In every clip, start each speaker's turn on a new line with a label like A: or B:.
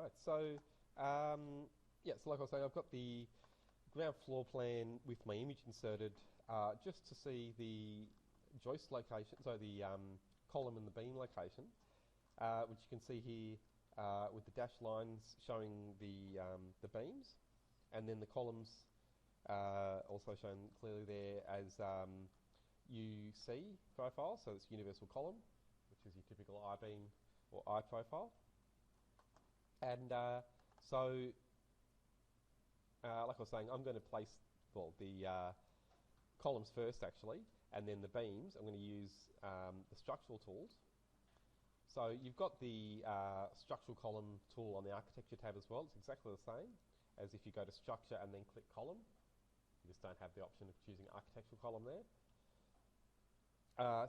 A: Alright, so yeah, so like I was saying, I've got the ground floor plan with my image inserted just to see the joist location, so the column and the beam location, which you can see here with the dashed lines showing the beams, and then the columns also shown clearly there as UC profile, so it's universal column, which is your typical I-beam or I profile. And so, like I was saying, I'm going to place, well, the columns first actually, and then the beams. I'm going to use the structural tools. So you've got the structural column tool on the architecture tab as well. It's exactly the same as if you go to structure and then click column. You just don't have the option of choosing architectural column there.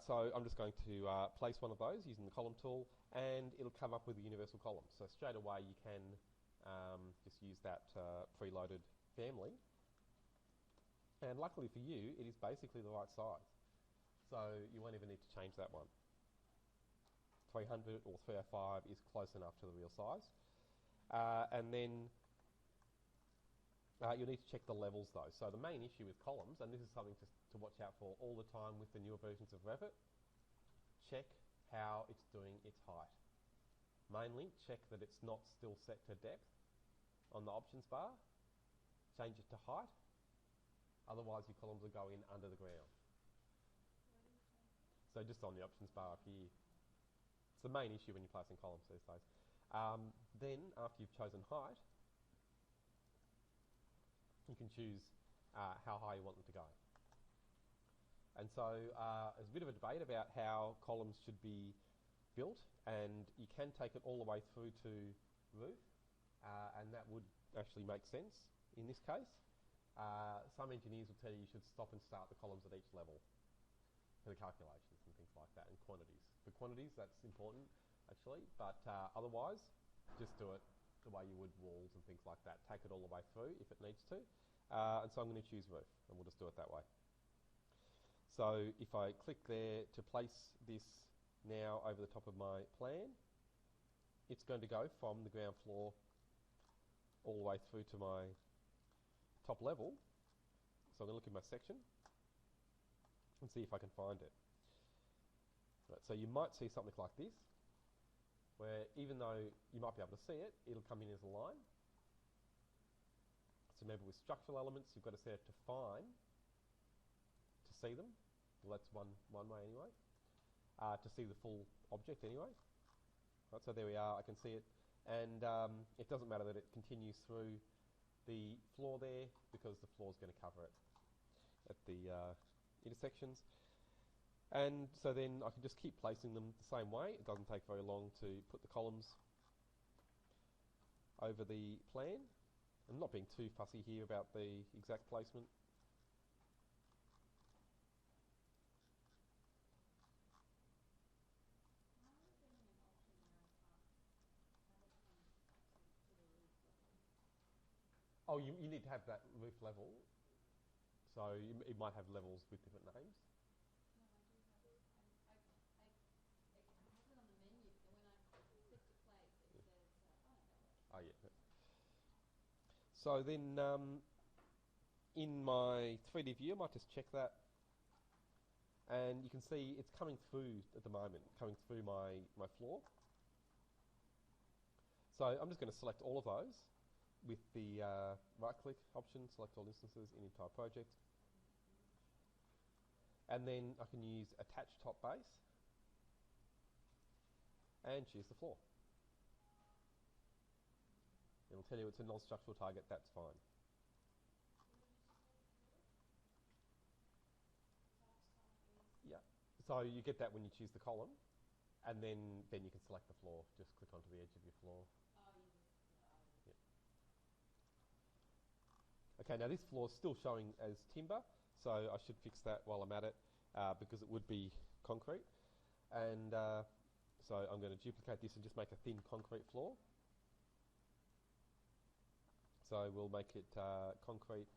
A: So I'm just going to place one of those using the column tool, and it'll come up with a universal column. So straight away you can just use that preloaded family. And luckily for you, it is basically the right size. So you won't even need to change that one. 300 or 305 is close enough to the real size. And then you'll need to check the levels though. So the main issue with columns, and this is something to watch out for all the time with the newer versions of Revit, check how it's doing its height. Mainly check that it's not still set to depth on the options bar. Change it to height, otherwise your columns will go in under the ground. So just on the options bar up here. It's the main issue when you're placing columns these days. Then after you've chosen height, you can choose how high you want them to go. And so there's a bit of a debate about how columns should be built, and you can take it all the way through to roof, and that would actually make sense in this case. Some engineers will tell you should stop and start the columns at each level for the calculations and things like that, and quantities. For quantities, that's important actually, but otherwise, just do it the way you would walls and things like that. Take it all the way through if it needs to. And so I'm going to choose roof, and we'll just do it that way. So if I click there to place this now over the top of my plan, it's going to go from the ground floor all the way through to my top level. So I'm going to look in my section and see if I can find it. Right, so you might see something like this, where even though you might be able to see it, it'll come in as a line. So remember, with structural elements, you've got to set it to fine to see them. Well, that's one way anyway. To see the full object anyway. Right, so there we are, I can see it. And it doesn't matter that it continues through the floor there, because the floor is going to cover it at the intersections. And so then I can just keep placing them the same way. It doesn't take very long to put the columns over the plan. I'm not being too fussy here about the exact placement. Oh, you need to have that roof level. So it might have levels with different names. Oh yeah. So then in my 3D view, I might just check that, and you can see it's coming through at the moment, coming through my floor. So I'm just going to select all of those with the right click option, select all instances in entire project, and then I can use attach top base and choose the floor. It'll tell you it's a non-structural target, that's fine. Yeah, so you get that when you choose the column, and then you can select the floor. Just click onto the edge of your floor. Yep. Okay, now this floor is still showing as timber, so I should fix that while I'm at it, because it would be concrete. And so I'm going to duplicate this and just make a thin concrete floor. So we'll make it concrete